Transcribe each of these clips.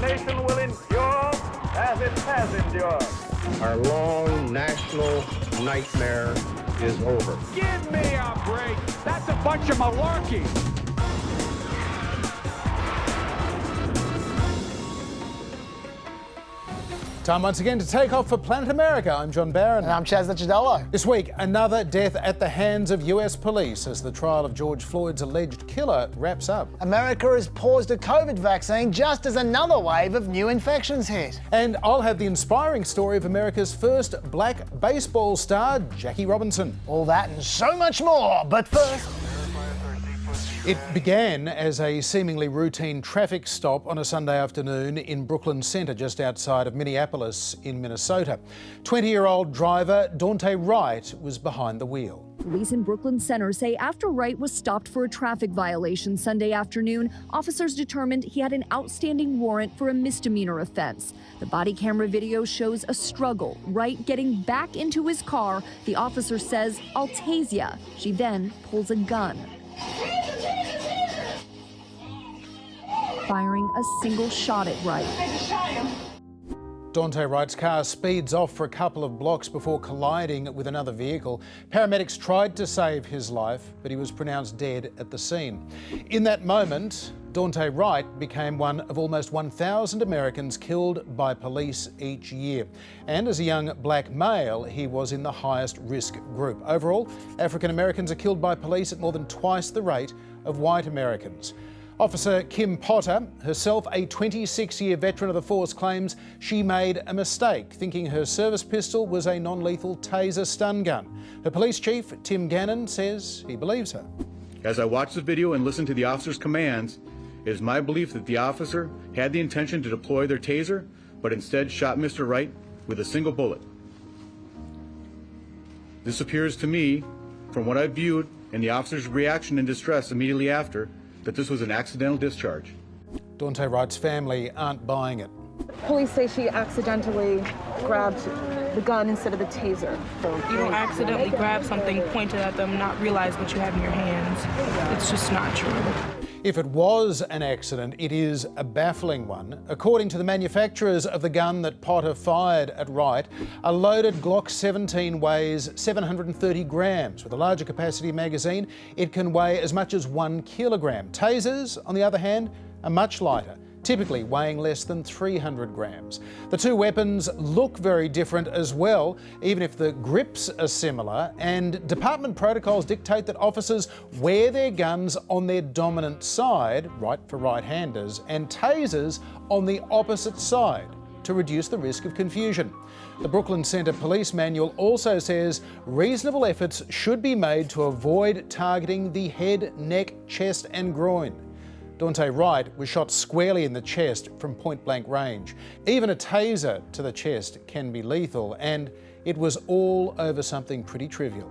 nation will endure as it has endured. Our long national nightmare is over. Give me a break. That's a bunch of malarkey. Time once again to take off for Planet America. I'm John Barron. And I'm John Licciardello. This week, another death at the hands of US police as the trial of George Floyd's alleged killer wraps up. America has paused a COVID vaccine just as another wave of new infections hit. And I'll have the inspiring story of America's first black baseball star, Jackie Robinson. All that and so much more, but first... It began as a seemingly routine traffic stop on a Sunday afternoon in Brooklyn Center, just outside of Minneapolis in Minnesota. 20-year-old driver Dante Wright was behind the wheel. Police in Brooklyn Center say after Wright was stopped for a traffic violation Sunday afternoon, officers determined he had an outstanding warrant for a misdemeanor offense. The body camera video shows a struggle, Wright getting back into his car. The officer says, "I'll tase ya." She then pulls a gun, firing a single shot at Wright. Dante Wright's car speeds off for a couple of blocks before colliding with another vehicle. Paramedics tried to save his life, but he was pronounced dead at the scene. In that moment, Dante Wright became one of almost 1,000 Americans killed by police each year. And as a young black male, he was in the highest risk group. Overall, African Americans are killed by police at more than twice the rate of white Americans. Officer Kim Potter, herself a 26-year veteran of the force, claims she made a mistake, thinking her service pistol was a non-lethal taser stun gun. Her police chief, Tim Gannon, says he believes her. As I watched the video and listened to the officer's commands, it is my belief that the officer had the intention to deploy their taser, but instead shot Mr. Wright with a single bullet. This appears to me, from what I've viewed and the officer's reaction and distress immediately after, that this was an accidental discharge. Dante Wright's family aren't buying it. Police say she accidentally grabbed the gun instead of the taser. You don't accidentally grab something, point it at them, not realize what you have in your hands. It's just not true. If it was an accident, it is a baffling one. According to the manufacturers of the gun that Potter fired at Wright, a loaded Glock 17 weighs 730 grams. With a larger capacity magazine, it can weigh as much as 1 kilogram. Tasers, on the other hand, are much lighter, typically weighing less than 300 grams. The two weapons look very different as well, even if the grips are similar, and department protocols dictate that officers wear their guns on their dominant side, right for right-handers, and tasers on the opposite side to reduce the risk of confusion. The Brooklyn Center Police Manual also says reasonable efforts should be made to avoid targeting the head, neck, chest, and groin. Dante Wright was shot squarely in the chest from point-blank range. Even a taser to the chest can be lethal, and it was all over something pretty trivial.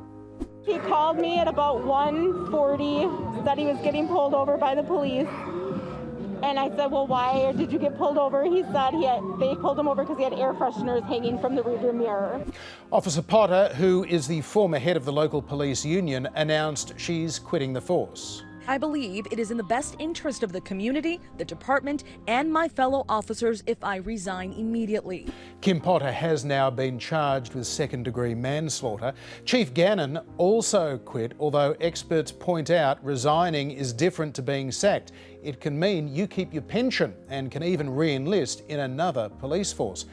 He called me at about 1:40, said he was getting pulled over by the police. And I said, well, why did you get pulled over? He said they pulled him over because he had air fresheners hanging from the rearview mirror. Officer Potter, who is the former head of the local police union, announced she's quitting the force. I believe it is in the best interest of the community, the department, and my fellow officers if I resign immediately. Kim Potter has now been charged with second-degree manslaughter. Chief Gannon also quit, although experts point out resigning is different to being sacked. It can mean you keep your pension and can even re-enlist in another police force.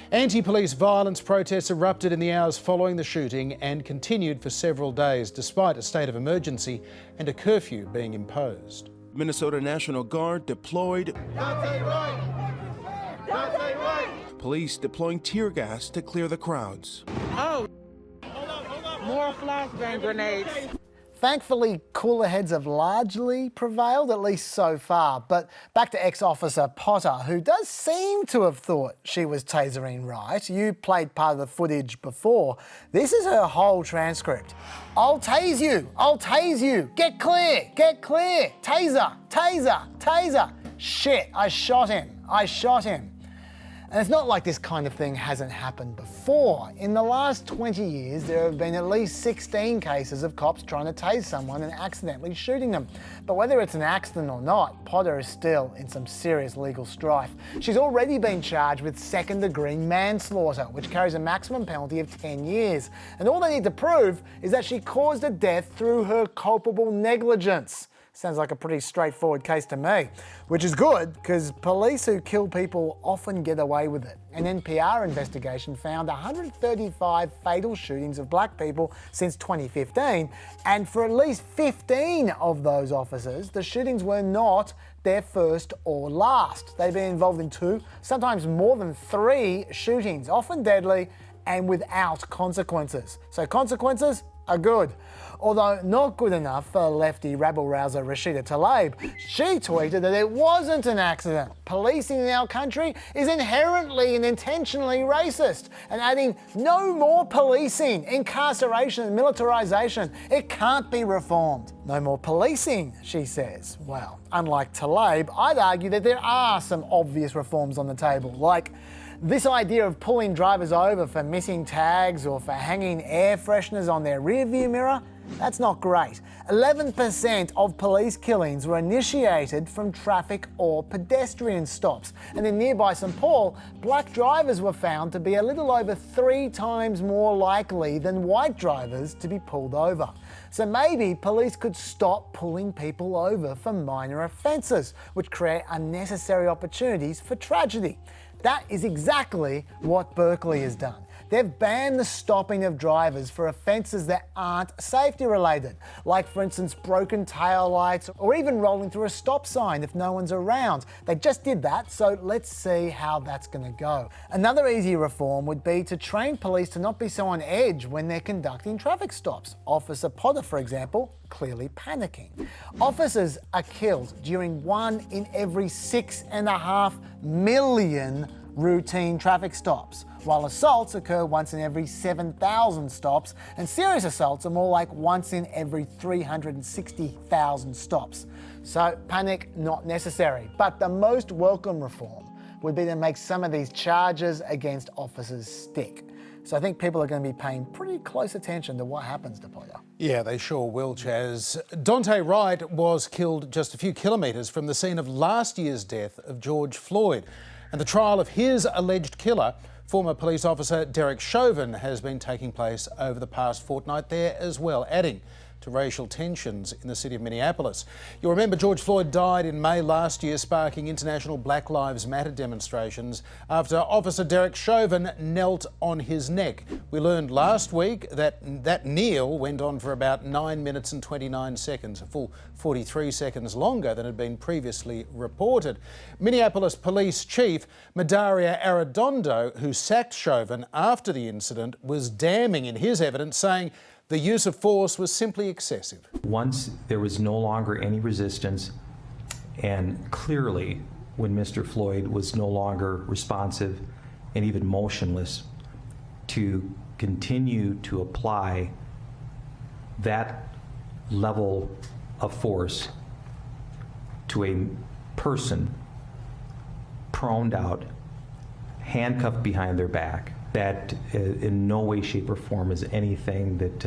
Anti-police violence protests erupted in the hours following the shooting and continued for several days, despite a state of emergency and a curfew being imposed. Minnesota National Guard deployed. Dante Wright! Dante Wright! Police deploying tear gas to clear the crowds. Oh, more flashbang grenades. Thankfully, cooler heads have largely prevailed, at least so far. But back to ex-officer Potter, who does seem to have thought she was tasering Wright. You played part of the footage before. This is her whole transcript. I'll tase you. I'll tase you. Get clear. Get clear. Taser. Taser. Taser. Shit, I shot him. I shot him. And it's not like this kind of thing hasn't happened before. In the last 20 years, there have been at least 16 cases of cops trying to tase someone and accidentally shooting them. But whether it's an accident or not, Potter is still in some serious legal strife. She's already been charged with second-degree manslaughter, which carries a maximum penalty of 10 years. And all they need to prove is that she caused a death through her culpable negligence. Sounds like a pretty straightforward case to me, which is good because police who kill people often get away with it. An NPR investigation found 135 fatal shootings of black people since 2015, and for at least 15 of those officers, the shootings were not their first or last. They've been involved in 2, sometimes more than 3 shootings, often deadly and without consequences. So consequences are good. Although not good enough for lefty rabble-rouser Rashida Tlaib. She tweeted that it wasn't an accident. Policing in our country is inherently and intentionally racist, and adding no more policing, incarceration and militarisation. It can't be reformed. No more policing, she says. Well, unlike Tlaib, I'd argue that there are some obvious reforms on the table, like this idea of pulling drivers over for missing tags or for hanging air fresheners on their rearview mirror. That's not great. 11% of police killings were initiated from traffic or pedestrian stops. And in nearby St Paul, black drivers were found to be a little over 3 times more likely than white drivers to be pulled over. So maybe police could stop pulling people over for minor offences, which create unnecessary opportunities for tragedy. That is exactly what Berkeley has done. They've banned the stopping of drivers for offences that aren't safety related, like for instance broken tail lights or even rolling through a stop sign if no one's around. They just did that, so let's see how that's going to go. Another easy reform would be to train police to not be so on edge when they're conducting traffic stops. Officer Potter, for example, clearly panicking. Officers are killed during 1 in every 6.5 million routine traffic stops, while assaults occur once in every 7,000 stops, and serious assaults are more like once in every 360,000 stops. So panic not necessary, but the most welcome reform would be to make some of these charges against officers stick. So I think people are going to be paying pretty close attention to what happens to Potter. Yeah, they sure will, Chaz. Dante Wright was killed just a few kilometres from the scene of last year's death of George Floyd. And the trial of his alleged killer, former police officer Derek Chauvin, has been taking place over the past fortnight there as well, adding to racial tensions in the city of Minneapolis. You'll remember George Floyd died in May last year, sparking international Black Lives Matter demonstrations after Officer Derek Chauvin knelt on his neck. We learned last week that kneel went on for about 9 minutes and 29 seconds, a full 43 seconds longer than had been previously reported. Minneapolis Police Chief Medaria Arredondo, who sacked Chauvin after the incident, was damning in his evidence, saying the use of force was simply excessive. Once there was no longer any resistance, and clearly when Mr. Floyd was no longer responsive and even motionless, to continue to apply that level of force to a person proned out, handcuffed behind their back, that in no way, shape, or form is anything that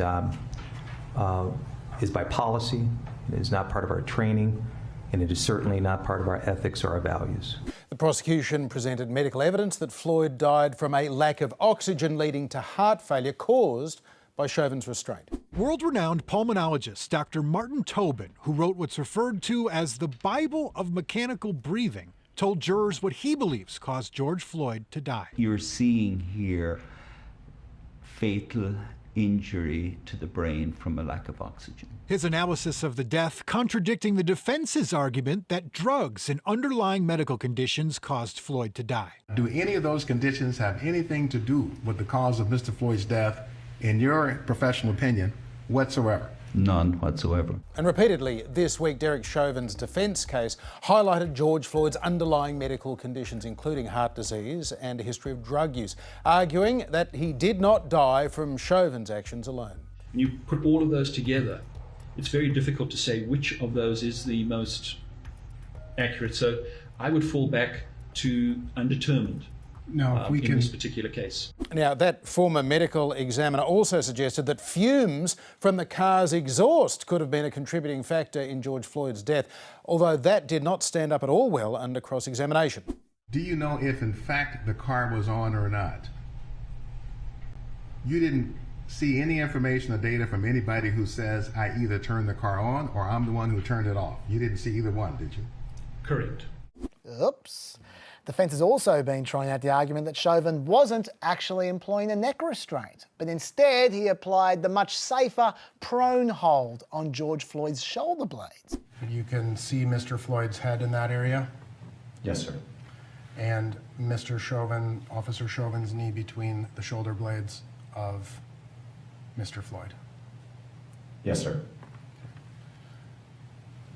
is by policy. It is not part of our training, and it is certainly not part of our ethics or our values. The prosecution presented medical evidence that Floyd died from a lack of oxygen leading to heart failure caused by Chauvin's restraint. World-renowned pulmonologist Dr. Martin Tobin, who wrote what's referred to as the Bible of mechanical breathing, told jurors what he believes caused George Floyd to die. You're seeing here fatal injury to the brain from a lack of oxygen. His analysis of the death contradicting the defense's argument that drugs and underlying medical conditions caused Floyd to die. Do any of those conditions have anything to do with the cause of Mr. Floyd's death, in your professional opinion, whatsoever? None whatsoever. And repeatedly this week, Derek Chauvin's defence case highlighted George Floyd's underlying medical conditions, including heart disease and a history of drug use, arguing that he did not die from Chauvin's actions alone. When you put all of those together, it's very difficult to say which of those is the most accurate. So I would fall back to undetermined. Now, if we in this particular case. Now, that former medical examiner also suggested that fumes from the car's exhaust could have been a contributing factor in George Floyd's death, although that did not stand up at all well under cross-examination. Do you know if, in fact, the car was on or not? You didn't see any information or data from anybody who says, I either turned the car on or I'm the one who turned it off. You didn't see either one, did you? Correct. Oops. Defence has also been throwing out the argument that Chauvin wasn't actually employing a neck restraint, but instead he applied the much safer prone hold on George Floyd's shoulder blades. You can see Mr. Floyd's head in that area? Yes, sir. And Mr. Chauvin, Officer Chauvin's knee between the shoulder blades of Mr. Floyd? Yes, sir.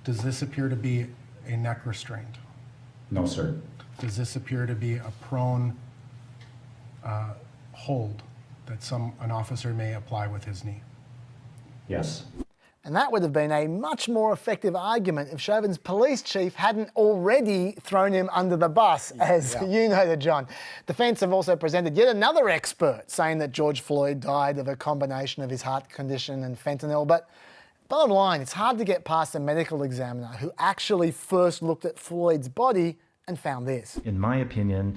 Does this appear to be a neck restraint? No, sir. Does this appear to be a prone hold that an officer may apply with his knee? Yes. And that would have been a much more effective argument if Chauvin's police chief hadn't already thrown him under the bus, as you noted, John. Defence have also presented yet another expert saying that George Floyd died of a combination of his heart condition and fentanyl. But bottom line, it's hard to get past the medical examiner who actually first looked at Floyd's body and found this. In my opinion,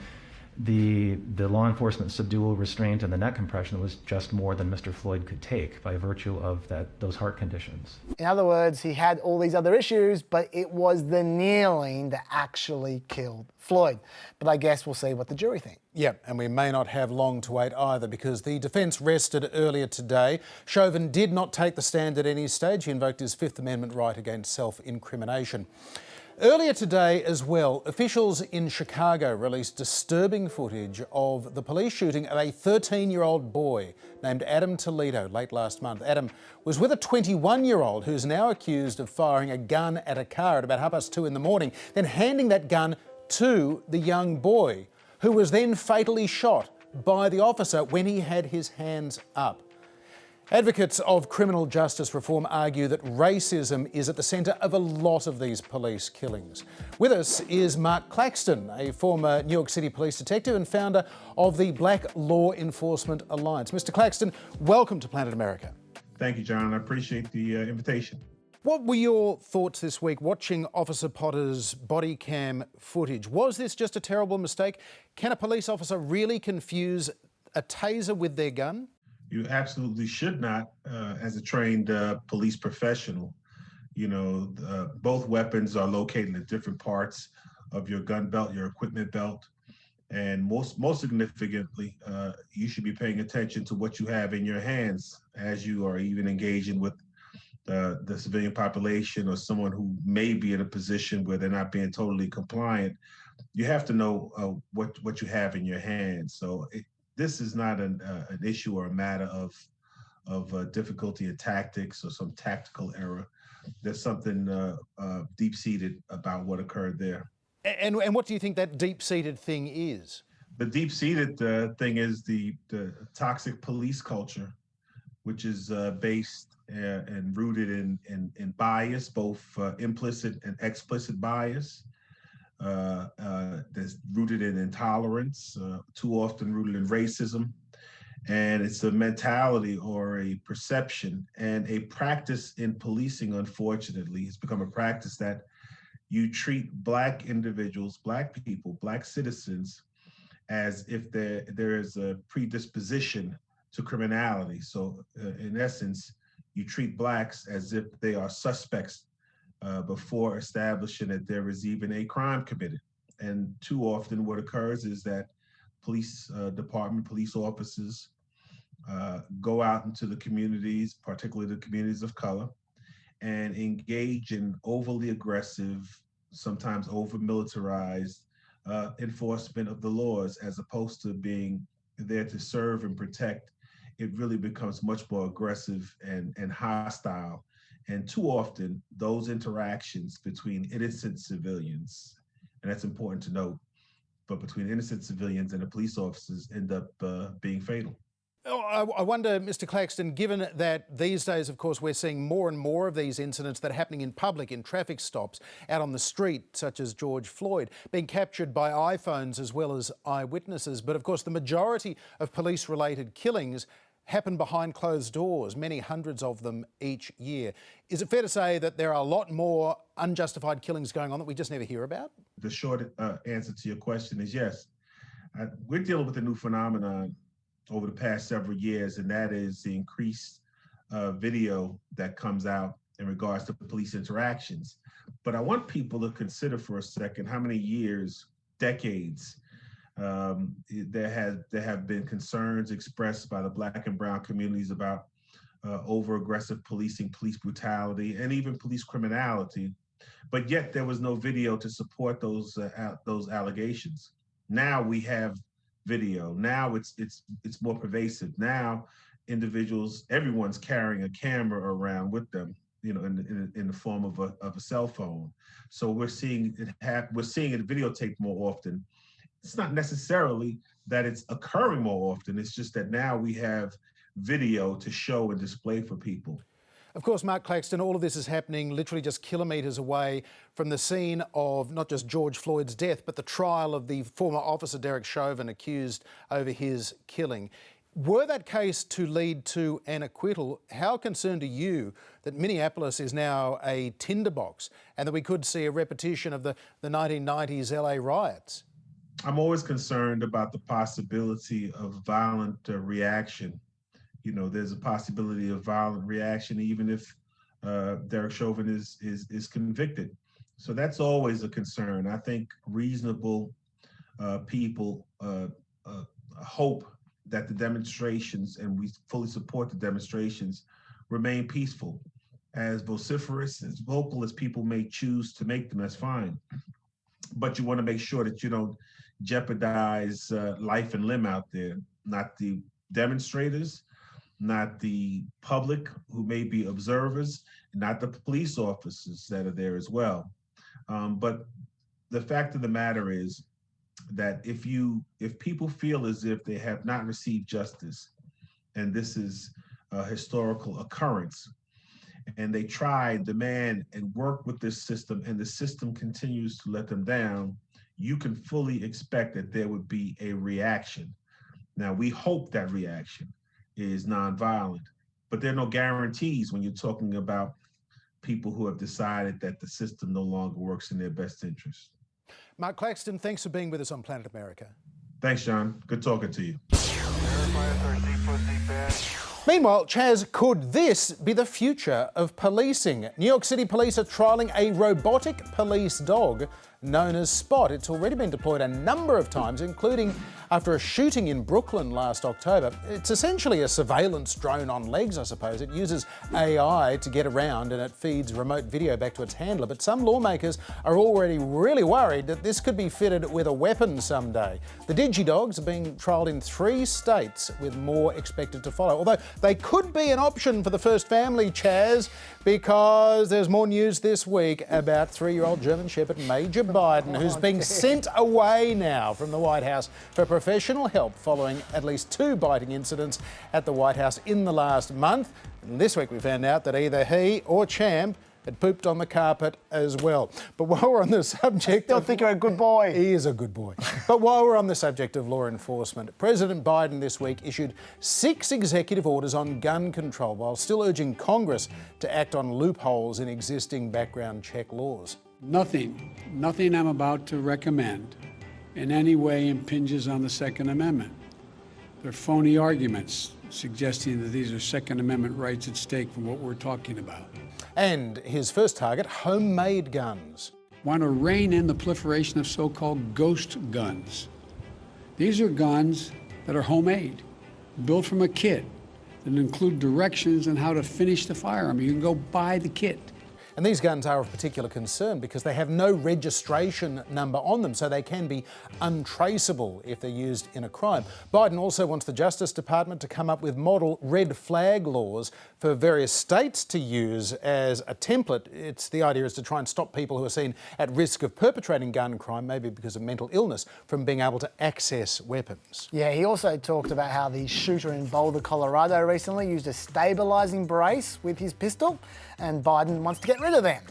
the law enforcement subdual restraint and the neck compression was just more than Mr. Floyd could take by virtue of those heart conditions. In other words, he had all these other issues, but it was the kneeling that actually killed Floyd. But I guess we'll see what the jury think. Yeah, and we may not have long to wait either, because the defence rested earlier today. Chauvin did not take the stand at any stage. He invoked his Fifth Amendment right against self-incrimination. Earlier today as well, officials in Chicago released disturbing footage of the police shooting of a 13-year-old boy named Adam Toledo late last month. Adam was with a 21-year-old who's now accused of firing a gun at a car at about 2:30 in the morning, then handing that gun to the young boy, who was then fatally shot by the officer when he had his hands up. Advocates of criminal justice reform argue that racism is at the centre of a lot of these police killings. With us is Mark Claxton, a former New York City police detective and founder of the Black Law Enforcement Alliance. Mr. Claxton, welcome to Planet America. Thank you, John. I appreciate the invitation. What were your thoughts this week watching Officer Potter's body cam footage? Was this just a terrible mistake? Can a police officer really confuse a taser with their gun? You absolutely should not, as a trained police professional. You know, both weapons are located in different parts of your gun belt, your equipment belt. And most significantly, you should be paying attention to what you have in your hands as you are even engaging with the civilian population or someone who may be in a position where they're not being totally compliant. You have to know what you have in your hands. So this is not an issue or a matter of difficulty in tactics or some tactical error. There's something deep-seated about what occurred there. And what do you think that deep-seated thing is? The deep-seated thing is the toxic police culture, which is based and rooted in bias, both implicit and explicit bias. That's rooted in intolerance, too often rooted in racism. And it's a mentality or a perception and a practice in policing, unfortunately. It's become a practice that you treat Black individuals, Black people, Black citizens, as if there is a predisposition to criminality. So in essence, you treat Blacks as if they are suspects before establishing that there is even a crime committed. And too often what occurs is that police police officers go out into the communities, particularly the communities of color, and engage in overly aggressive, sometimes over-militarized enforcement of the laws, as opposed to being there to serve and protect. It really becomes much more aggressive and hostile. And too often, those interactions between innocent civilians, and that's important to note, but between innocent civilians and the police officers end up being fatal. I wonder, Mr. Claxton, given that these days, of course, we're seeing more and more of these incidents that are happening in public, in traffic stops, out on the street, such as George Floyd, being captured by iPhones as well as eyewitnesses. But of course, the majority of police-related killings happen behind closed doors, many hundreds of them each year. Is it fair to say that there are a lot more unjustified killings going on that we just never hear about? The short answer to your question is yes. We're dealing with a new phenomenon over the past several years, and that is the increased video that comes out in regards to police interactions. But I want people to consider for a second how many years, decades, there have been concerns expressed by the Black and brown communities about over-aggressive policing, police brutality, and even police criminality. But yet there was no video to support those allegations. Now we have video. Now it's more pervasive. Now individuals, everyone's carrying a camera around with them, you know, in the form of a cell phone. So we're seeing it videotaped more often. It's not necessarily that it's occurring more often. It's just that now we have video to show and display for people. Of course, Mark Claxton, all of this is happening literally just kilometres away from the scene of not just George Floyd's death, but the trial of the former officer Derek Chauvin accused over his killing. Were that case to lead to an acquittal, how concerned are you that Minneapolis is now a tinderbox and that we could see a repetition of the 1990s LA riots? I'm always concerned about the possibility of violent reaction. You know, there's a possibility of violent reaction even if Derek Chauvin is convicted. So that's always a concern. I think reasonable people hope that the demonstrations, and we fully support the demonstrations, remain peaceful. As vociferous, as vocal as people may choose to make them, that's fine. But you want to make sure that you don't jeopardize life and limb out there, not the demonstrators, not the public who may be observers, not the police officers that are there as well. But the fact of the matter is that if people feel as if they have not received justice, and this is a historical occurrence, and they try, demand, and work with this system, and the system continues to let them down, you can fully expect that there would be a reaction. Now, we hope that reaction is nonviolent, but there are no guarantees when you're talking about people who have decided that the system no longer works in their best interest. Mark Claxton, thanks for being with us on Planet America. Thanks, John. Good talking to you. Meanwhile, Chaz, could this be the future of policing? New York City police are trialling a robotic police dog known as Spot. It's already been deployed a number of times, including after a shooting in Brooklyn last October. It's essentially a surveillance drone on legs, I suppose. It uses AI to get around and it feeds remote video back to its handler. But some lawmakers are already really worried that this could be fitted with a weapon someday. The DigiDogs are being trialled in 3 states, with more expected to follow. Although they could be an option for the first family, Chaz, because there's more news this week about 3-year-old German Shepherd Major Biden, who's being sent away now from the White House for professional help following at least 2 biting incidents at the White House in the last month. And this week we found out that either he or Champ had pooped on the carpet as well. But while we're on the subject... I think you're a good boy. He is a good boy. But while we're on the subject of law enforcement, President Biden this week issued 6 executive orders on gun control while still urging Congress to act on loopholes in existing background check laws. Nothing I'm about to recommend in any way impinges on the Second Amendment. They're phony arguments suggesting that these are Second Amendment rights at stake from what we're talking about. And his first target, homemade guns. Want to rein in the proliferation of so-called ghost guns. These are guns that are homemade, built from a kit, that include directions on how to finish the firearm. You can go buy the kit. And these guns are of particular concern because they have no registration number on them, so they can be untraceable if they're used in a crime. Biden also wants the Justice Department to come up with model red flag laws for various states to use as a template. The idea is to try and stop people who are seen at risk of perpetrating gun crime, maybe because of mental illness, from being able to access weapons. Yeah, he also talked about how the shooter in Boulder, Colorado recently used a stabilising brace with his pistol, and Biden wants to get rid of them.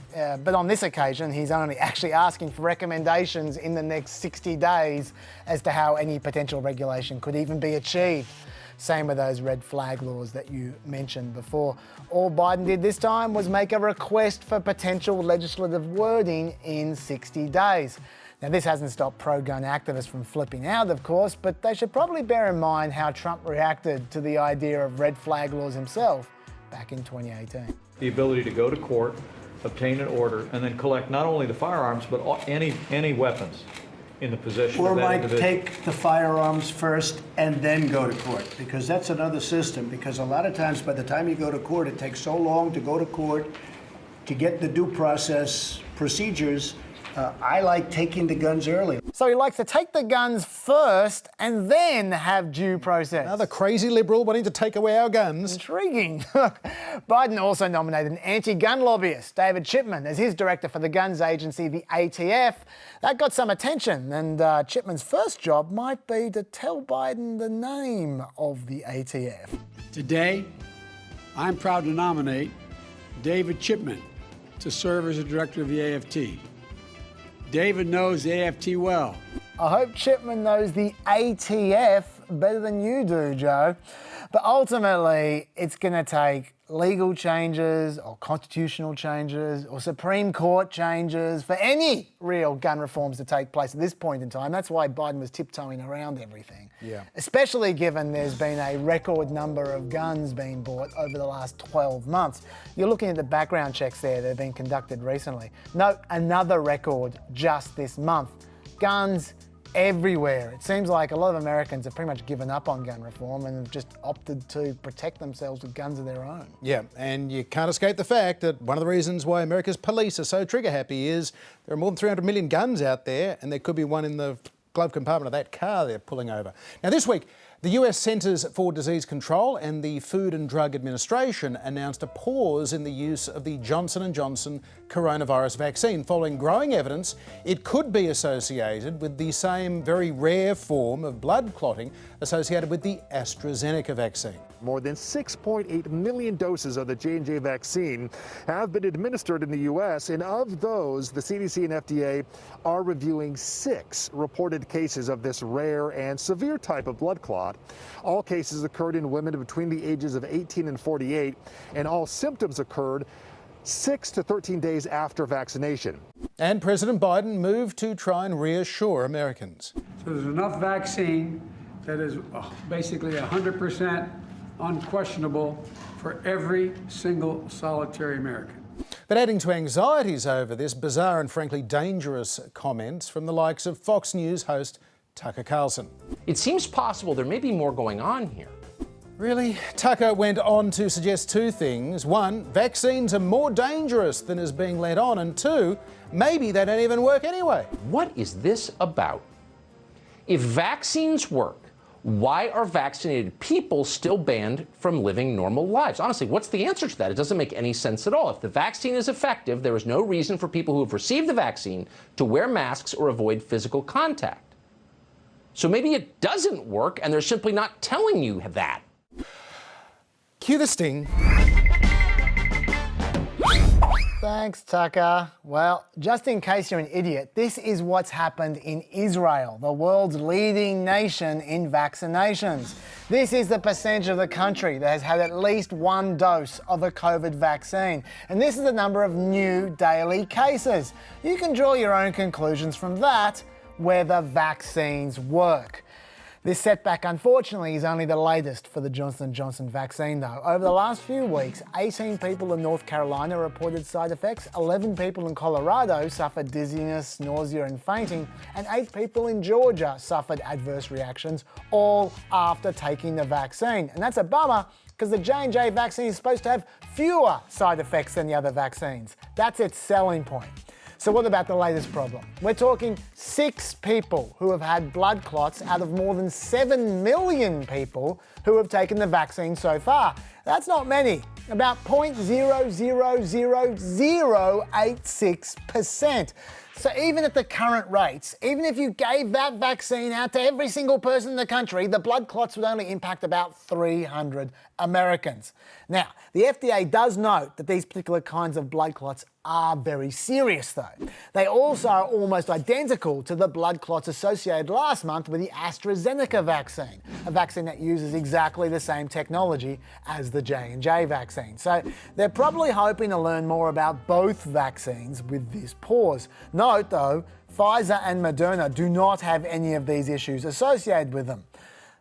But on this occasion, he's only actually asking for recommendations in the next 60 days as to how any potential regulation could even be achieved. Same with those red flag laws that you mentioned before. All Biden did this time was make a request for potential legislative wording in 60 days. Now, this hasn't stopped pro-gun activists from flipping out, of course, but they should probably bear in mind how Trump reacted to the idea of red flag laws himself back in 2018. The ability to go to court, obtain an order, and then collect not only the firearms, but any weapons in the possession or of that might individual. take the firearms first and then go to court, because that's another system, because a lot of times by the time you go to court, it takes so long to go to court to get the due process procedures. I like taking the guns early. So he likes to take the guns first and then have due process. Another crazy liberal wanting to take away our guns. Intriguing. Biden also nominated an anti-gun lobbyist, David Chipman, as his director for the guns agency, the ATF. That got some attention, and Chipman's first job might be to tell Biden the name of the ATF. Today, I'm proud to nominate David Chipman to serve as the director of the AFT. David knows the AFT well. I hope Chipman knows the ATF better than you do, Joe. But ultimately, it's going to take legal changes or constitutional changes or Supreme Court changes for any real gun reforms to take place at this point in time. That's why Biden was tiptoeing around everything. Yeah. Especially given there's been a record number of guns being bought over the last 12 months. You're looking at the background checks there that have been conducted recently. Note another record just this month. Guns everywhere. It seems like a lot of Americans have pretty much given up on gun reform and have just opted to protect themselves with guns of their own. Yeah, and you can't escape the fact that one of the reasons why America's police are so trigger happy is there are more than 300 million guns out there, and there could be one in the glove compartment of that car they're pulling over. Now this week, the US Centers for Disease Control and the Food and Drug Administration announced a pause in the use of the Johnson & Johnson coronavirus vaccine following growing evidence it could be associated with the same very rare form of blood clotting associated with the AstraZeneca vaccine. More than 6.8 million doses of the J&J vaccine have been administered in the U.S., and of those, the CDC and FDA are reviewing 6 reported cases of this rare and severe type of blood clot. All cases occurred in women between the ages of 18 and 48, and all symptoms occurred 6 to 13 days after vaccination. And President Biden moved to try and reassure Americans. So there's enough vaccine that is basically 100% unquestionable for every single solitary American. But adding to anxieties over this bizarre and frankly dangerous comments from the likes of Fox News host Tucker Carlson. It seems possible there may be more going on here. Really? Tucker went on to suggest 2 things. 1, vaccines are more dangerous than is being let on, and 2, maybe they don't even work anyway. What is this about? If vaccines work, why are vaccinated people still banned from living normal lives? Honestly, what's the answer to that? It doesn't make any sense at all. If the vaccine is effective, there is no reason for people who have received the vaccine to wear masks or avoid physical contact. So maybe it doesn't work and they're simply not telling you that. Cue the sting. Thanks, Tucker. Well, just in case you're an idiot, this is what's happened in Israel, the world's leading nation in vaccinations. This is the percentage of the country that has had at least 1 dose of a COVID vaccine. And this is the number of new daily cases. You can draw your own conclusions from that, whether vaccines work. This setback, unfortunately, is only the latest for the Johnson & Johnson vaccine, though. Over the last few weeks, 18 people in North Carolina reported side effects, 11 people in Colorado suffered dizziness, nausea and fainting, and 8 people in Georgia suffered adverse reactions, all after taking the vaccine. And that's a bummer, because the J&J vaccine is supposed to have fewer side effects than the other vaccines. That's its selling point. So what about the latest problem? We're talking 6 people who have had blood clots out of more than 7 million people who have taken the vaccine so far. That's not many, about 0.00086%. So even at the current rates, even if you gave that vaccine out to every single person in the country, the blood clots would only impact about 300 Americans. Now, the FDA does note that these particular kinds of blood clots are very serious though. They also are almost identical to the blood clots associated last month with the AstraZeneca vaccine, a vaccine that uses exactly the same technology as the J&J vaccine. So they're probably hoping to learn more about both vaccines with this pause. Note though, Pfizer and Moderna do not have any of these issues associated with them.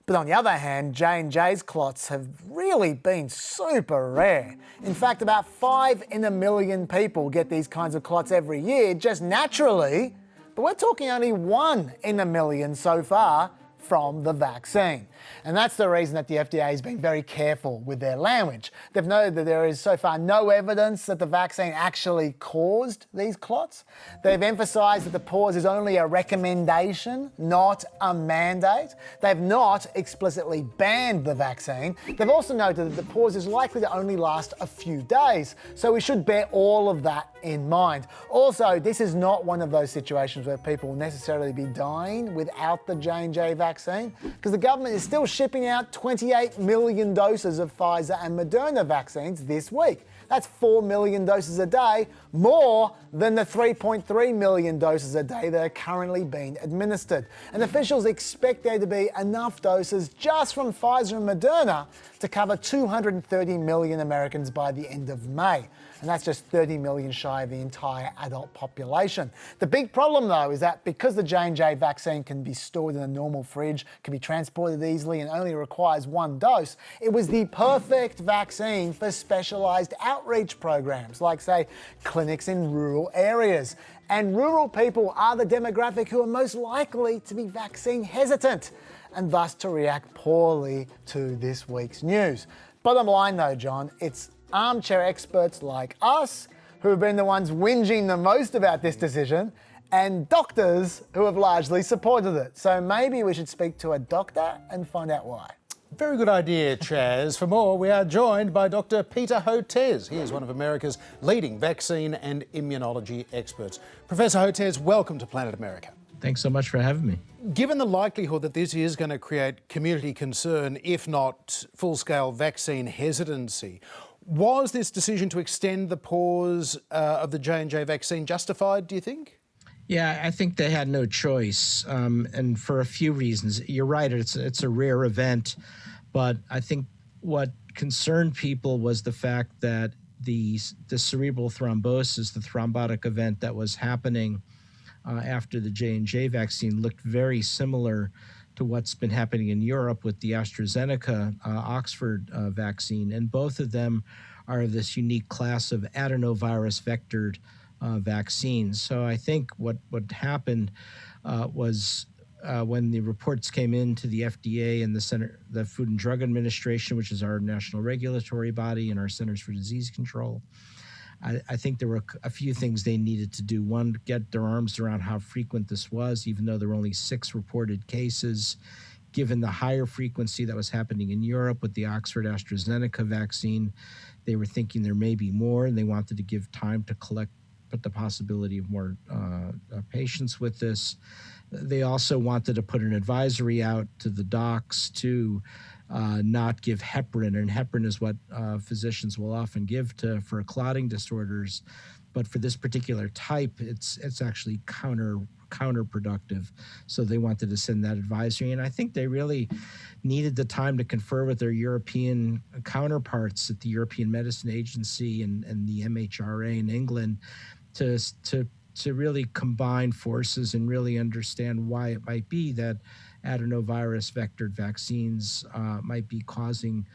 But on the other hand, J&J's clots have really been super rare. In fact, about 5 in a million people get these kinds of clots every year, just naturally, but we're talking only 1 in a million so far from the vaccine. And that's the reason that the FDA has been very careful with their language. They've noted that there is so far no evidence that the vaccine actually caused these clots. They've emphasised that the pause is only a recommendation, not a mandate. They've not explicitly banned the vaccine. They've also noted that the pause is likely to only last a few days, so we should bear all of that in mind. Also, this is not one of those situations where people will necessarily be dying without the J&J vaccine, because the government is still shipping out 28 million doses of Pfizer and Moderna vaccines this week. That's 4 million doses a day, more than the 3.3 million doses a day that are currently being administered. And officials expect there to be enough doses just from Pfizer and Moderna to cover 230 million Americans by the end of May. And that's just 30 million shy of the entire adult population. The big problem though is that because the J&J vaccine can be stored in a normal fridge, can be transported easily and only requires 1 dose, it was the perfect vaccine for specialised outreach programs, like say clinics in rural areas. And rural people are the demographic who are most likely to be vaccine hesitant and thus to react poorly to this week's news. Bottom line though, John, it's armchair experts like us who have been the ones whinging the most about this decision, and doctors who have largely supported it. So maybe we should speak to a doctor and find out why. Very good idea, Chaz. For more, we are joined by Dr. Peter Hotez. He is one of America's leading vaccine and immunology experts. Professor Hotez, welcome to Planet America. Thanks so much for having me. Given the likelihood that this is going to create community concern, if not full-scale vaccine hesitancy, was this decision to extend the pause of the J&J vaccine justified, do you think? Yeah, I think they had no choice, and for a few reasons. You're right, it's a rare event, but I think what concerned people was the fact that the cerebral thrombosis, the thrombotic event that was happening after the J&J vaccine looked very similar to what's been happening in Europe with the AstraZeneca Oxford vaccine. And both of them are this unique class of adenovirus vectored vaccines. So I think what happened was when the reports came into the FDA and the Food and Drug Administration, which is our national regulatory body, and our Centers for Disease Control, I think there were a few things they needed to do. One, get their arms around how frequent this was, even though there were only 6 reported cases. Given the higher frequency that was happening in Europe with the Oxford AstraZeneca vaccine, they were thinking there may be more, and they wanted to give time to collect the possibility of more patients with this. They also wanted to put an advisory out to the docs to not give heparin, and heparin is what physicians will often give for clotting disorders, but for this particular type, it's actually counterproductive. So they wanted to send that advisory, and I think they really needed the time to confer with their European counterparts at the European Medicine Agency and the MHRA in England to really combine forces and really understand why it might be that adenovirus vectored vaccines might be causing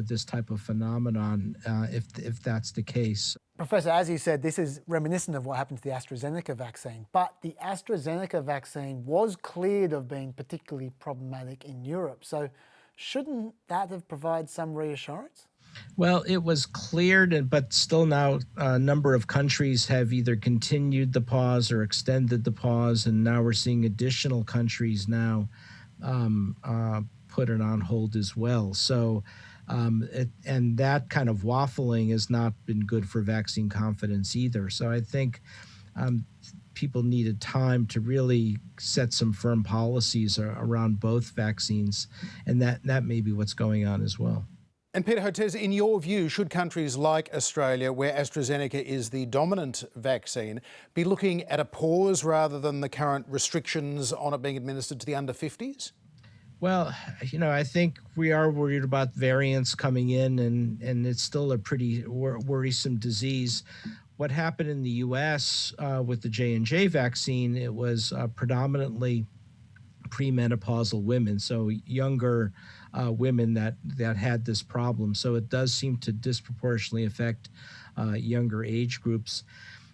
this type of phenomenon, if that's the case. Professor, as you said, this is reminiscent of what happened to the AstraZeneca vaccine, but the AstraZeneca vaccine was cleared of being particularly problematic in Europe. So shouldn't that have provided some reassurance? Well, it was cleared, but still now a number of countries have either continued the pause or extended the pause, and now we're seeing additional countries now put it on hold as well. So, and that kind of waffling has not been good for vaccine confidence either. So I think people needed time to really set some firm policies around both vaccines, and that may be what's going on as well. And Peter Hotez, in your view, should countries like Australia, where AstraZeneca is the dominant vaccine, be looking at a pause rather than the current restrictions on it being administered to the under 50s? Well, I think we are worried about variants coming in, and it's still a pretty worrisome disease. What happened in the U.S. With the J&J vaccine, it was predominantly premenopausal women, so younger women that had this problem. So it does seem to disproportionately affect younger age groups.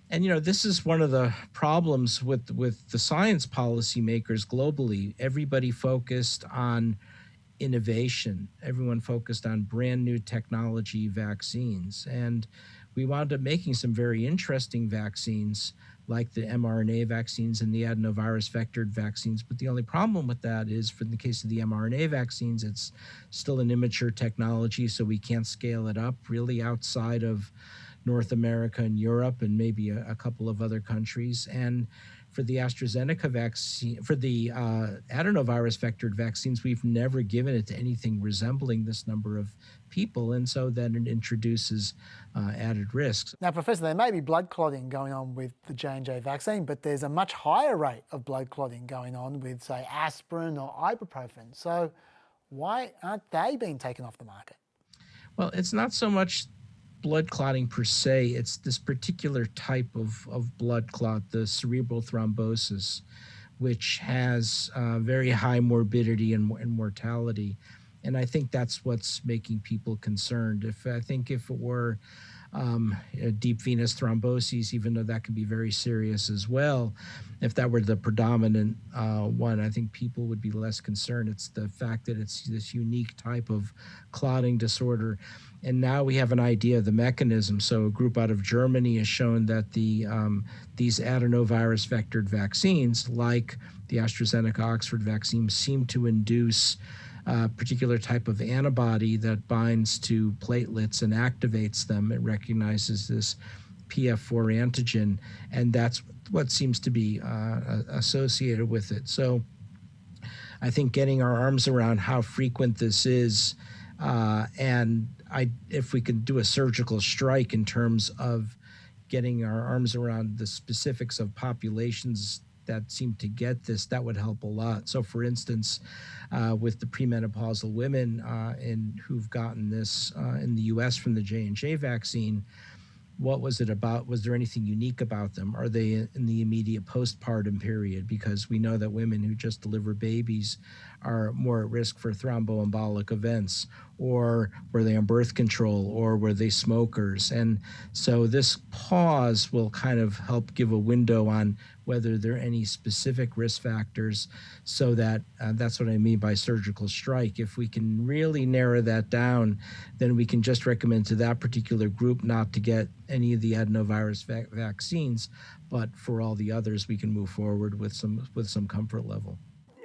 And, this is one of the problems with the science policymakers globally. Everybody focused on innovation. Everyone focused on brand new technology vaccines. And we wound up making some very interesting vaccines like the mRNA vaccines and the adenovirus vectored vaccines. But the only problem with that is, for the case of the mRNA vaccines, it's still an immature technology, so we can't scale it up really outside of North America and Europe and maybe a couple of other countries. And for the AstraZeneca vaccine, for the adenovirus vectored vaccines, we've never given it to anything resembling this number of people, and so then it introduces added risks. Now, Professor, there may be blood clotting going on with the J&J vaccine, but there's a much higher rate of blood clotting going on with, say, aspirin or ibuprofen. So why aren't they being taken off the market? Well, it's not so much blood clotting per se, it's this particular type of blood clot, the cerebral thrombosis, which has very high morbidity and mortality. And I think that's what's making people concerned. If it were deep venous thrombosis, even though that can be very serious as well, if that were the predominant one, I think people would be less concerned. It's the fact that it's this unique type of clotting disorder. And now we have an idea of the mechanism. So a group out of Germany has shown that these adenovirus vectored vaccines, like the AstraZeneca Oxford vaccine, seem to induce a particular type of antibody that binds to platelets and activates them. It recognizes this PF4 antigen, and that's what seems to be associated with it. So I think getting our arms around how frequent this is, and if we could do a surgical strike in terms of getting our arms around the specifics of populations that seem to get this, that would help a lot. So for instance, with the premenopausal women who've gotten this in the US from the J&J vaccine, what was it about? Was there anything unique about them? Are they in the immediate postpartum period? Because we know that women who just deliver babies are more at risk for thromboembolic events. Or were they on birth control? Or were they smokers? And so this pause will kind of help give a window on whether there are any specific risk factors, so that that's what I mean by surgical strike. If we can really narrow that down, then we can just recommend to that particular group not to get any of the adenovirus vaccines, but for all the others, we can move forward with some comfort level.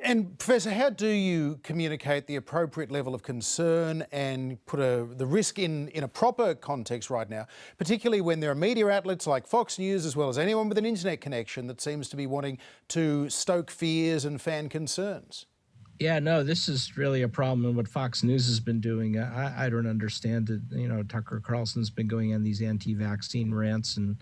And Professor, how do you communicate the appropriate level of concern and put the risk in a proper context right now, particularly when there are media outlets like Fox News, as well as anyone with an internet connection, that seems to be wanting to stoke fears and fan concerns? Yeah, no, this is really a problem, and what Fox News has been doing, I don't understand it. Tucker Carlson's been going on these anti-vaccine rants, and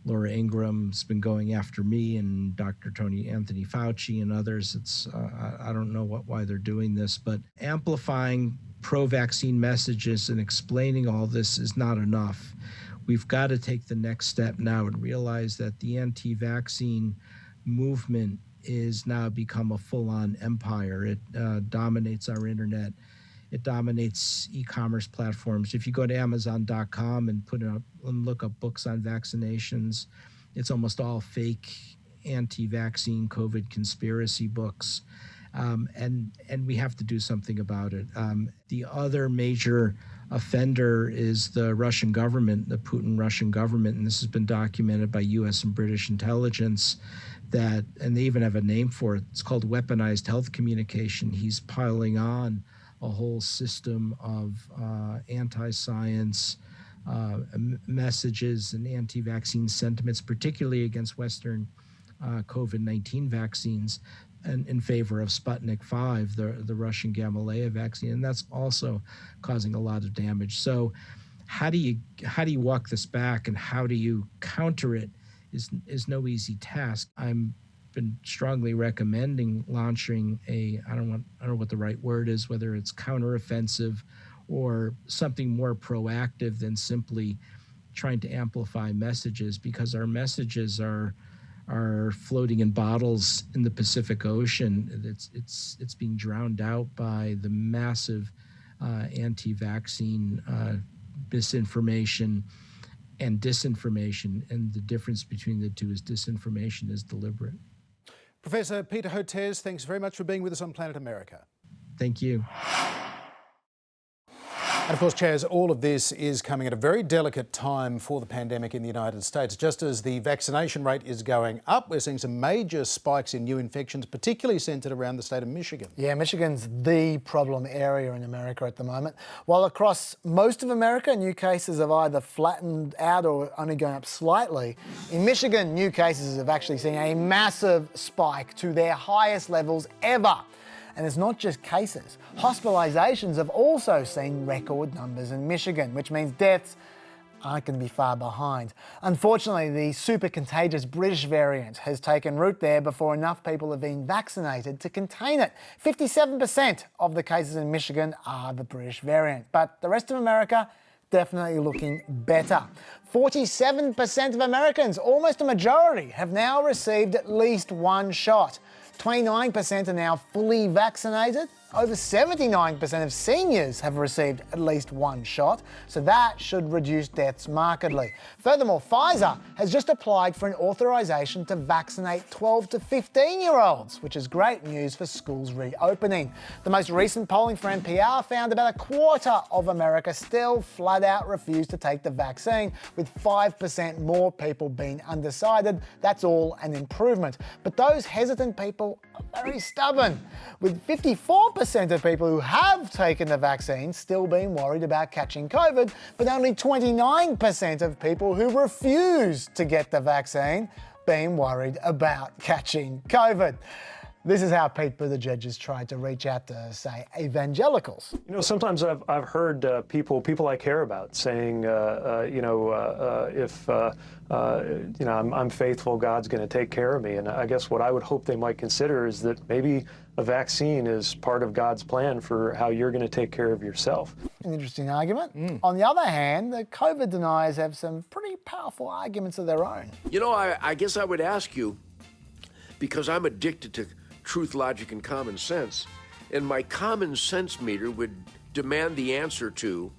Laura Ingram's been going after me and Dr. Anthony Fauci and others. It's I don't know why they're doing this, but amplifying pro-vaccine messages and explaining all this is not enough. We've got to take the next step now and realize that the anti-vaccine movement is now become a full-on empire. It dominates our internet. It dominates e-commerce platforms. If you go to Amazon.com and look up books on vaccinations, it's almost all fake anti-vaccine COVID conspiracy books. And we have to do something about it. The other major offender is the Russian government, the Putin Russian government, and this has been documented by U.S. and British intelligence, that, and they even have a name for it, it's called weaponized health communication. He's piling on a whole system of anti-science messages and anti-vaccine sentiments, particularly against Western COVID-19 vaccines, and in favor of Sputnik 5, the Russian Gamaleya vaccine, and that's also causing a lot of damage. So how do you walk this back, and how do you counter it is no easy task. I'm been strongly recommending launching I don't know what the right word is, whether it's counteroffensive or something more proactive than simply trying to amplify messages, because our messages are floating in bottles in the Pacific Ocean. It's being drowned out by the massive anti-vaccine misinformation and disinformation, and the difference between the two is disinformation is deliberate. Professor Peter Hotez, thanks very much for being with us on Planet America. Thank you. And of course, Chaz, all of this is coming at a very delicate time for the pandemic in the United States. Just as the vaccination rate is going up, we're seeing some major spikes in new infections, particularly centred around the state of Michigan. Yeah, Michigan's the problem area in America at the moment. While across most of America, new cases have either flattened out or only gone up slightly, in Michigan, new cases have actually seen a massive spike to their highest levels ever. And it's not just cases. Hospitalizations have also seen record numbers in Michigan, which means deaths aren't going to be far behind. Unfortunately, the super contagious British variant has taken root there before enough people have been vaccinated to contain it. 57% of the cases in Michigan are the British variant, but the rest of America definitely looking better. 47% of Americans, almost a majority, have now received at least one shot. 29% are now fully vaccinated. Over 79% of seniors have received at least one shot, so that should reduce deaths markedly. Furthermore, Pfizer has just applied for an authorisation to vaccinate 12 to 15-year-olds, which is great news for schools reopening. The most recent polling for NPR found about a quarter of America still flat out refuse to take the vaccine, with 5% more people being undecided. That's all an improvement. But those hesitant people are very stubborn, with 54% of people who have taken the vaccine still being worried about catching COVID, but only 29% of people who refuse to get the vaccine being worried about catching COVID. This is how Pete Buttigieg has tried to reach out to, say, evangelicals. You know, sometimes I've heard people I care about saying, if I'm faithful, God's going to take care of me. And I guess what I would hope they might consider is that maybe a vaccine is part of God's plan for how you're going to take care of yourself. An interesting argument. On the other hand, the COVID deniers have some pretty powerful arguments of their own. You know, I guess I would ask you, because I'm addicted to truth, logic, and common sense, and my common sense meter would demand the answer to,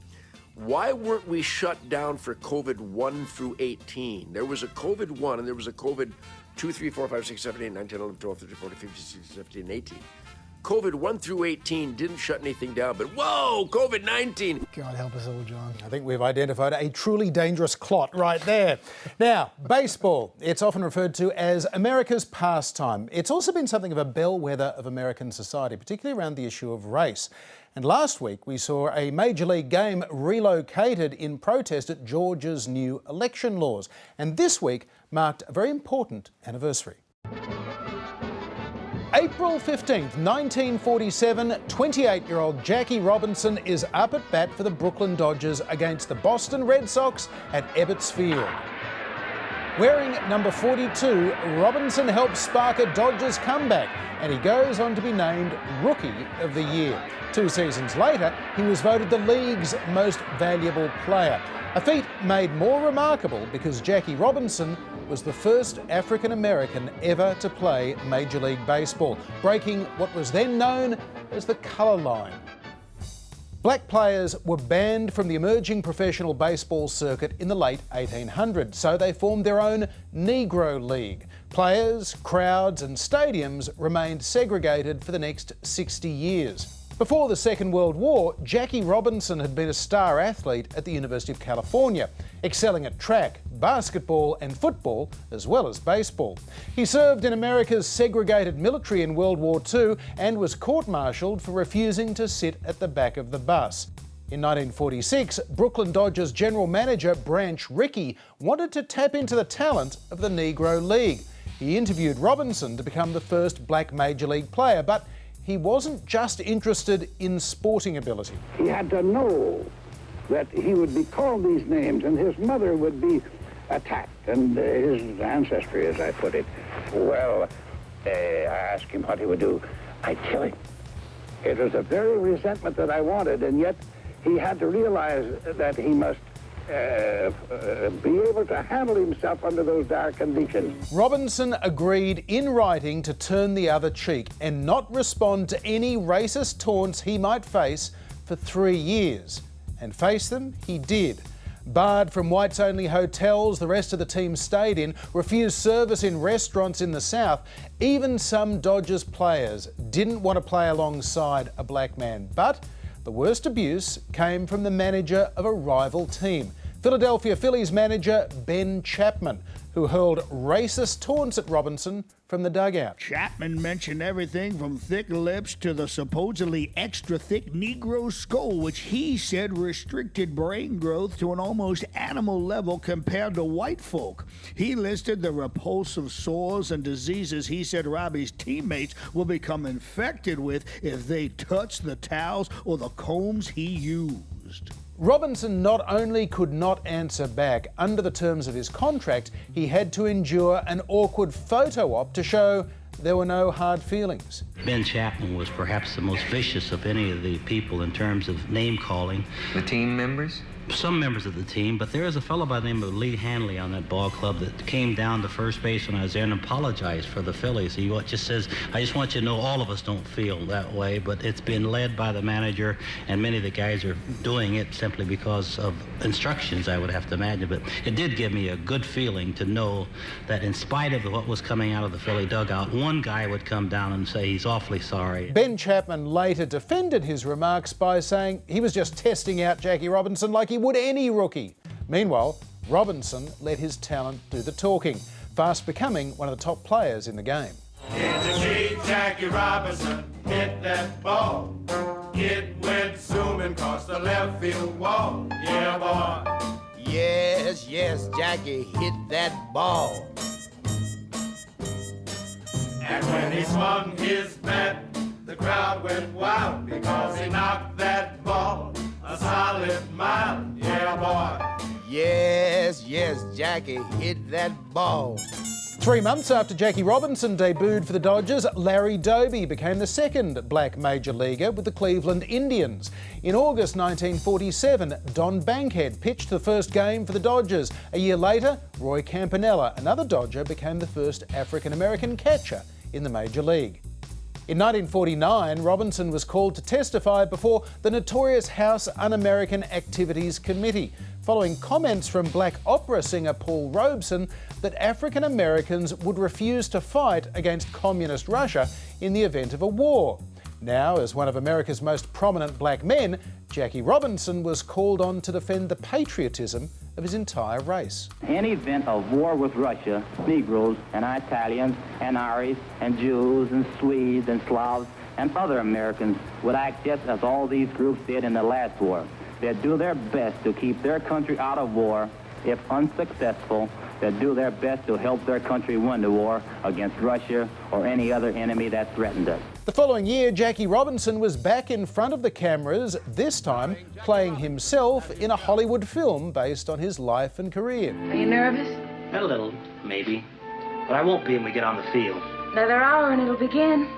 why weren't we shut down for COVID 1 through 18? There was a COVID 1 and there was a COVID 2, 3, 4, 5, 6, 7, 8, 9, 10, 11, 12, 13, 14, 15, 16, 17, and 18. COVID 1 through 18 didn't shut anything down, but whoa, COVID-19. God help us all, John. I think we've identified a truly dangerous clot right there. Now, baseball. It's often referred to as America's pastime. It's also been something of a bellwether of American society, particularly around the issue of race. And last week, we saw a Major League game relocated in protest at Georgia's new election laws. And this week marked a very important anniversary. April 15th, 1947, 28-year-old Jackie Robinson is up at bat for the Brooklyn Dodgers against the Boston Red Sox at Ebbets Field. Wearing number 42, Robinson helps spark a Dodgers comeback, and he goes on to be named Rookie of the Year. 2 seasons later, he was voted the league's most valuable player, a feat made more remarkable because Jackie Robinson was the first African-American ever to play Major League Baseball, breaking what was then known as the colour line. Black players were banned from the emerging professional baseball circuit in the late 1800s, so they formed their own Negro League. Players, crowds and stadiums remained segregated for the next 60 years. Before the Second World War, Jackie Robinson had been a star athlete at the University of California, excelling at track, basketball and football, as well as baseball. He served in America's segregated military in World War II and was court-martialed for refusing to sit at the back of the bus. In 1946, Brooklyn Dodgers general manager Branch Rickey wanted to tap into the talent of the Negro League. He interviewed Robinson to become the first black major league player, but he wasn't just interested in sporting ability. He had to know that he would be called these names and his mother would be attacked, and his ancestry, as I put it. Well, I asked him what he would do. I'd kill him. It was a very resentment that I wanted, and yet he had to realize that he must be able to handle himself under those dire conditions. Robinson agreed in writing to turn the other cheek and not respond to any racist taunts he might face for 3 years. And face them, he did. Barred from whites-only hotels the rest of the team stayed in, refused service in restaurants in the South. Even some Dodgers players didn't want to play alongside a black man. But the worst abuse came from the manager of a rival team, Philadelphia Phillies manager Ben Chapman, who hurled racist taunts at Robinson from the dugout. Chapman mentioned everything from thick lips to the supposedly extra-thick Negro skull, which he said restricted brain growth to an almost animal level compared to white folk. He listed the repulsive sores and diseases he said Robbie's teammates will become infected with if they touch the towels or the combs he used. Robinson not only could not answer back under the terms of his contract, he had to endure an awkward photo op to show there were no hard feelings. Ben Chapman was perhaps the most vicious of any of the people in terms of name calling. The team members? Some members of the team, but there is a fellow by the name of Lee Hanley on that ball club that came down to first base when I was there and apologized for the Phillies. He just says, I just want you to know all of us don't feel that way, but it's been led by the manager, and many of the guys are doing it simply because of instructions, I would have to imagine. But it did give me a good feeling to know that in spite of what was coming out of the Philly dugout, one guy would come down and say he's awfully sorry. Ben Chapman later defended his remarks by saying he was just testing out Jackie Robinson like he would any rookie. Meanwhile, Robinson let his talent do the talking, fast becoming one of the top players in the game. Did you see Jackie Robinson hit that ball? It went zooming across the left field wall. Yeah, boy. Yes, yes, Jackie hit that ball. And when he swung his bat, the crowd went wild because he knocked that ball a solid mile. Yeah, boy. Yes, yes, Jackie hit that ball. 3 months after Jackie Robinson debuted for the Dodgers, Larry Doby became the second black major leaguer with the Cleveland Indians. In August 1947, Don Bankhead pitched the first game for the Dodgers. A year later, Roy Campanella, another Dodger, became the first African-American catcher in the major league. In 1949, Robinson was called to testify before the notorious House Un-American Activities Committee, following comments from black opera singer Paul Robeson that African Americans would refuse to fight against communist Russia in the event of a war. Now, as one of America's most prominent black men, Jackie Robinson was called on to defend the patriotism of his entire race. In event of war with Russia, Negroes and Italians and Irish and Jews and Swedes and Slavs and other Americans would act just as all these groups did in the last war. They'd do their best to keep their country out of war. If unsuccessful, they'd do their best to help their country win the war against Russia or any other enemy that threatened us. The following year, Jackie Robinson was back in front of the cameras, this time playing himself in a Hollywood film based on his life and career. Are you nervous? A little, maybe. But I won't be when we get on the field. Another hour and it'll begin.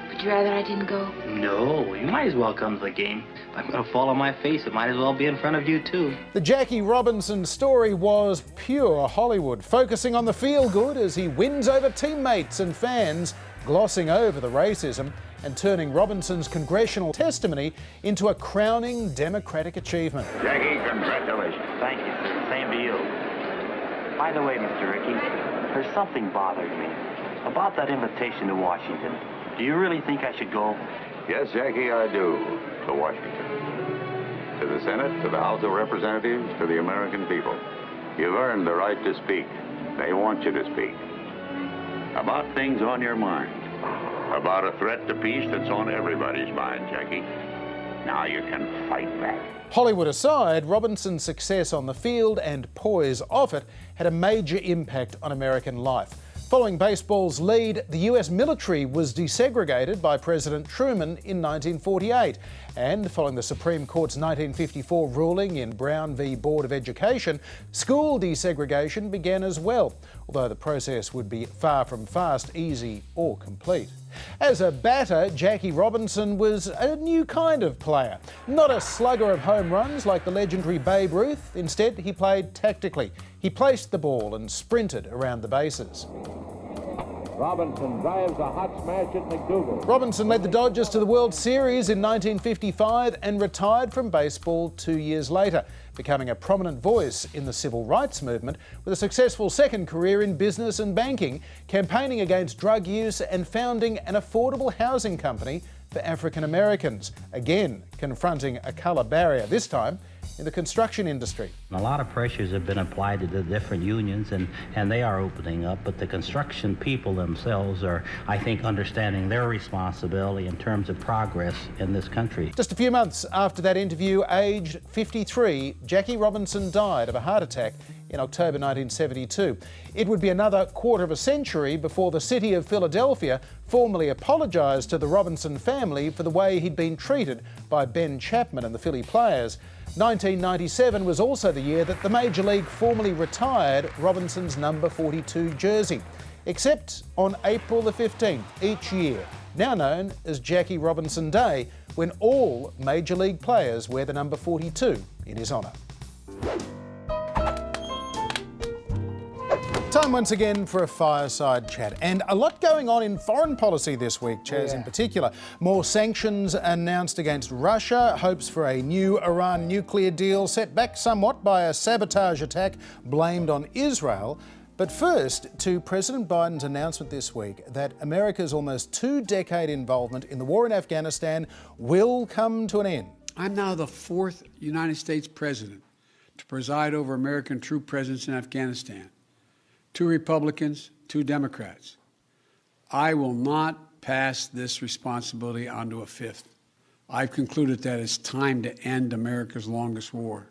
Would you rather I didn't go? No, you might as well come to the game. If I'm going to fall on my face, it might as well be in front of you, too. The Jackie Robinson story was pure Hollywood, focusing on the feel-good as he wins over teammates and fans, glossing over the racism and turning Robinson's congressional testimony into a crowning Democratic achievement. Jackie, congratulations. Thank you. Same to you. By the way, Mr. Rickey, there's something bothering me about that invitation to Washington. Do you really think I should go? Yes, Jackie, I do. To Washington. To the Senate, to the House of Representatives, to the American people. You've earned the right to speak. They want you to speak. About things on your mind. About a threat to peace that's on everybody's mind, Jackie. Now you can fight back. Hollywood aside, Robinson's success on the field and poise off it had a major impact on American life. Following baseball's lead, the US military was desegregated by President Truman in 1948. And following the Supreme Court's 1954 ruling in Brown v. Board of Education, school desegregation began as well, although the process would be far from fast, easy or complete. As a batter, Jackie Robinson was a new kind of player. Not a slugger of home runs like the legendary Babe Ruth. Instead, he played tactically. He placed the ball and sprinted around the bases. Robinson drives a hot smash at McDougal. Robinson led the Dodgers to the World Series in 1955 and retired from baseball 2 years later, becoming a prominent voice in the civil rights movement with a successful second career in business and banking, campaigning against drug use and founding an affordable housing company for African Americans, again confronting a colour barrier, this time in the construction industry. A lot of pressures have been applied to the different unions, and they are opening up, but the construction people themselves are, I think, understanding their responsibility in terms of progress in this country. Just a few months after that interview, aged 53, Jackie Robinson died of a heart attack in October 1972. It would be another quarter of a century before the city of Philadelphia formally apologised to the Robinson family for the way he'd been treated by Ben Chapman and the Philly Players. 1997 was also the year that the Major League formally retired Robinson's number 42 jersey, except on April the 15th each year, now known as Jackie Robinson Day, when all Major League players wear the number 42 in his honour. Time once again for a fireside chat, and a lot going on in foreign policy this week, Chaz, in particular. More sanctions announced against Russia, hopes for a new Iran nuclear deal set back somewhat by a sabotage attack blamed on Israel. But first, to President Biden's announcement this week that America's almost two-decade involvement in the war in Afghanistan will come to an end. I'm now the fourth United States president to preside over American troop presence in Afghanistan. 2 Republicans, 2 Democrats. I will not pass this responsibility on to a fifth. I've concluded that it's time to end America's longest war.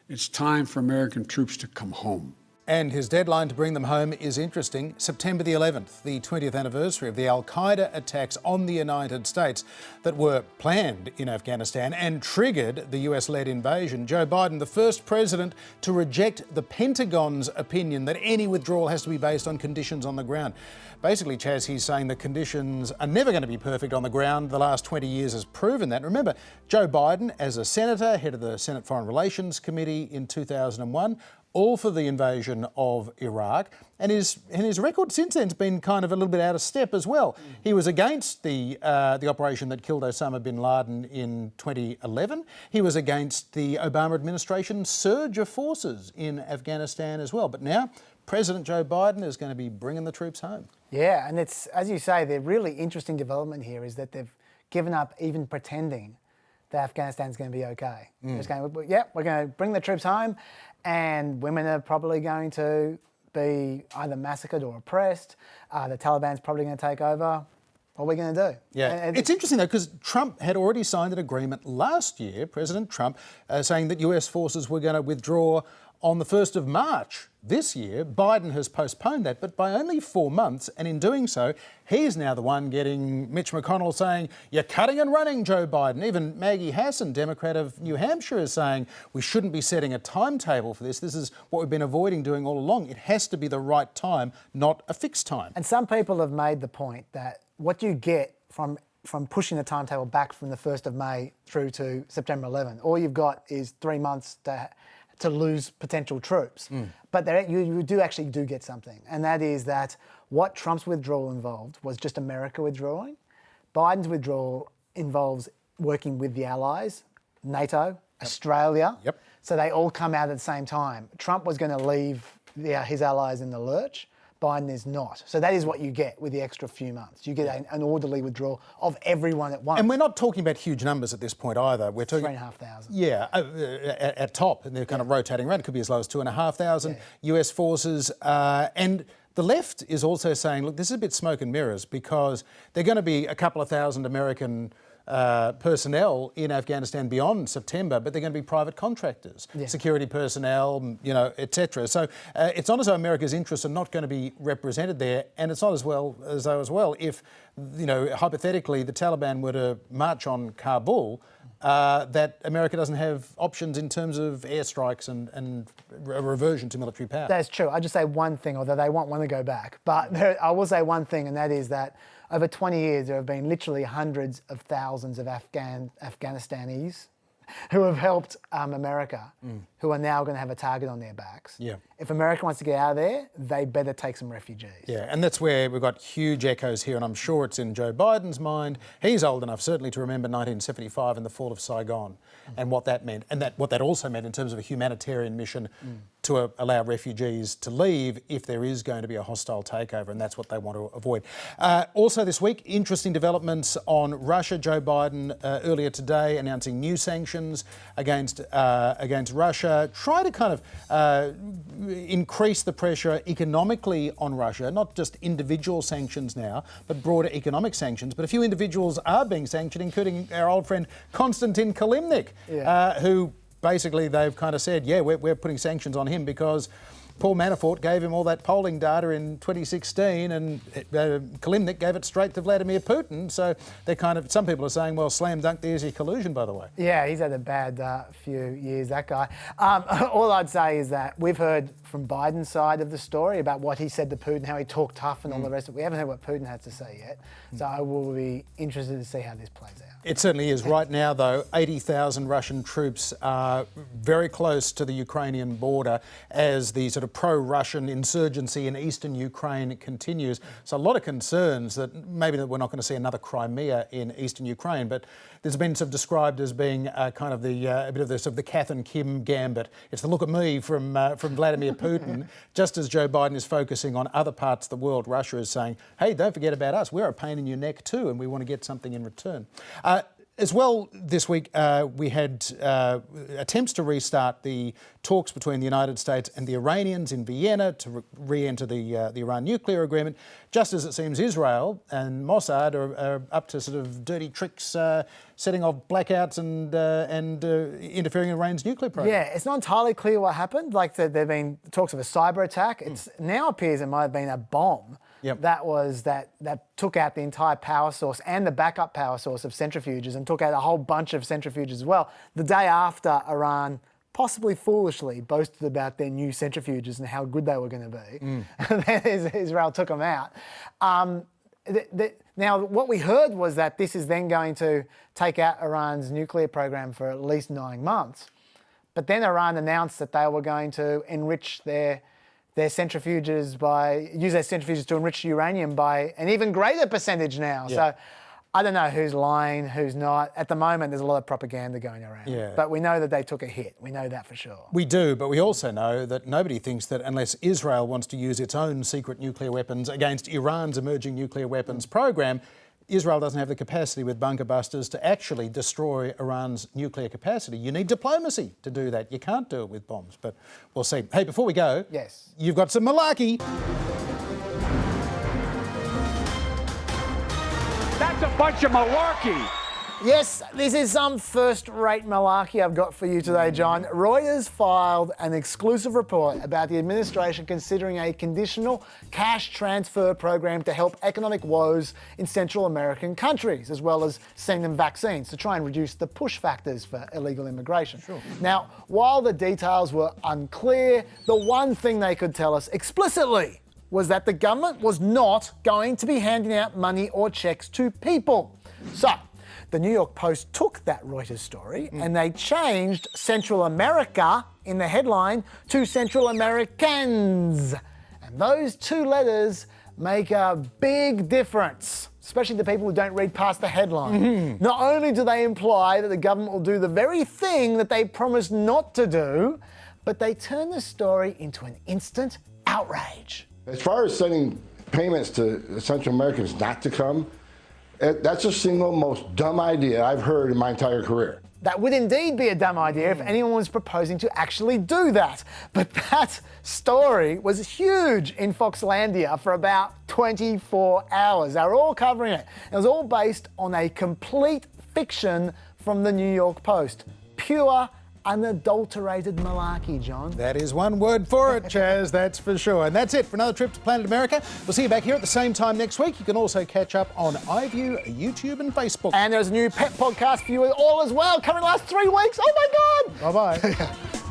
It's time for American troops to come home. And his deadline to bring them home is interesting. September the 11th, the 20th anniversary of the al-Qaeda attacks on the United States that were planned in Afghanistan and triggered the US-led invasion. Joe Biden, the first president to reject the Pentagon's opinion that any withdrawal has to be based on conditions on the ground. Basically, Chaz, he's saying the conditions are never going to be perfect on the ground. The last 20 years has proven that. Remember, Joe Biden, as a senator, head of the Senate Foreign Relations Committee in 2001, all for the invasion of Iraq, and his record since then has been kind of a little bit out of step as well. He was against the operation that killed Osama bin Laden in 2011. He was against the Obama administration's surge of forces in Afghanistan as well. But now, President Joe Biden is going to be bringing the troops home. Yeah, and it's, as you say, the really interesting development here is that they've given up even pretending that Afghanistan's going to be okay. They're just going, yeah, we're going to bring the troops home, and women are probably going to be either massacred or oppressed. The Taliban's probably going to take over. What are we going to do? Yeah, and it's interesting though, because Trump had already signed an agreement last year, President Trump, saying that US forces were going to withdraw on the 1st of March this year. Biden has postponed that, but by only 4 months, and in doing so, he's now the one getting Mitch McConnell saying, you're cutting and running, Joe Biden. Even Maggie Hassan, Democrat of New Hampshire, is saying we shouldn't be setting a timetable for this. This is what we've been avoiding doing all along. It has to be the right time, not a fixed time. And some people have made the point that what you get from pushing the timetable back from the 1st of May through to September 11th, all you've got is 3 months to lose potential troops. But you do get something, and that is that what Trump's withdrawal involved was just America withdrawing. Biden's withdrawal involves working with the allies, NATO, Australia, so they all come out at the same time. Trump was going to leave his allies in the lurch, Biden is not. So that is what you get with the extra few months. You get an orderly withdrawal of everyone at once. And we're not talking about huge numbers at this point either. We're talking 3,500. Yeah, at top, and they're kind of rotating around. It could be as low as 2,500 US forces. And the left is also saying, look, this is a bit smoke and mirrors, because they're going to be a couple of thousand American personnel in Afghanistan beyond September, but they're going to be private contractors, security personnel, etc. So it's not as though America's interests are not going to be represented there, and it's not as though if, hypothetically the Taliban were to march on Kabul, that America doesn't have options in terms of airstrikes and a reversion to military power. That's true. I'll just say one thing, although they won't want to go back. But I will say one thing, and that is that over 20 years, there have been literally hundreds of thousands of Afghanistanis who have helped America, who are now going to have a target on their backs. Yeah. If America wants to get out of there, they better take some refugees. Yeah, and that's where we've got huge echoes here, and I'm sure it's in Joe Biden's mind. He's old enough, certainly, to remember 1975 and the fall of Saigon and what that meant, and what that also meant in terms of a humanitarian mission to allow refugees to leave if there is going to be a hostile takeover, and that's what they want to avoid. Also this week, interesting developments on Russia. Joe Biden earlier today announcing new sanctions against Russia, try to kind of increase the pressure economically on Russia, not just individual sanctions now, but broader economic sanctions. But a few individuals are being sanctioned, including our old friend Konstantin Kilimnik, who basically they've kind of said, yeah, we're putting sanctions on him because Paul Manafort gave him all that polling data in 2016 and Kilimnik gave it straight to Vladimir Putin. So they're kind of, some people are saying, well, slam dunk, there's your collusion, by the way. Yeah, he's had a bad few years, that guy. All I'd say is that we've heard from Biden's side of the story about what he said to Putin, how he talked tough and all the rest of it. We haven't heard what Putin had to say yet. So I will be interested to see how this plays out. It certainly is. Right now, though, 80,000 Russian troops are very close to the Ukrainian border as the sort of pro-Russian insurgency in eastern Ukraine continues. So a lot of concerns that maybe that we're not going to see another Crimea in eastern Ukraine, but there's been sort of described as being kind of the a bit of the sort of the Kath and Kim gambit. It's the look at me from Vladimir Putin. Just as Joe Biden is focusing on other parts of the world, Russia is saying, hey, don't forget about us. We're a pain in your neck too, and we want to get something in return. As well, this week we had attempts to restart the talks between the United States and the Iranians in Vienna to re-enter the Iran nuclear agreement, just as it seems Israel and Mossad are up to sort of dirty tricks, setting off blackouts and interfering in Iran's nuclear program. Yeah, it's not entirely clear what happened. Like there have been talks of a cyber attack. It now appears it might have been a bomb. That took out the entire power source and the backup power source of centrifuges and took out a whole bunch of centrifuges as well. The day after Iran, possibly foolishly, boasted about their new centrifuges and how good they were going to be. And then Israel took them out. Now, what we heard was that this is then going to take out Iran's nuclear program for at least 9 months. But then Iran announced that they were going to enrich their centrifuges use their centrifuges to enrich uranium by an even greater percentage now. So I don't know who's lying, who's not. At the moment, there's a lot of propaganda going around. But we know that they took a hit. We know that for sure. We do, but we also know that nobody thinks that unless Israel wants to use its own secret nuclear weapons against Iran's emerging nuclear weapons program, Israel doesn't have the capacity with bunker busters to actually destroy Iran's nuclear capacity. You need diplomacy to do that. You can't do it with bombs, but we'll see. Hey, before we go, you've got some malarkey. That's a bunch of malarkey. Yes, this is some first-rate malarkey I've got for you today, John. Reuters filed an exclusive report about the administration considering a conditional cash transfer program to help economic woes in Central American countries, as well as sending them vaccines to try and reduce the push factors for illegal immigration. Now, while the details were unclear, the one thing they could tell us explicitly was that the government was not going to be handing out money or checks to people. So, the New York Post took that Reuters story and they changed Central America in the headline to Central Americans. And those two letters make a big difference, especially to people who don't read past the headline. Not only do they imply that the government will do the very thing that they promised not to do, but they turn the story into an instant outrage. As far as sending payments to Central Americans not to come, that's the single most dumb idea I've heard in my entire career. That would indeed be a dumb idea if anyone was proposing to actually do that. But that story was huge in Foxlandia for about 24 hours. They were all covering it. It was all based on a complete fiction from the New York Post. Pure, unadulterated malarkey, John. That is one word for it, Chaz, that's for sure. And that's it for another trip to Planet America. We'll see you back here at the same time next week. You can also catch up on iView, YouTube and Facebook. And there's a new pet podcast for you all as well, coming the last 3 weeks. Oh my God! Bye-bye.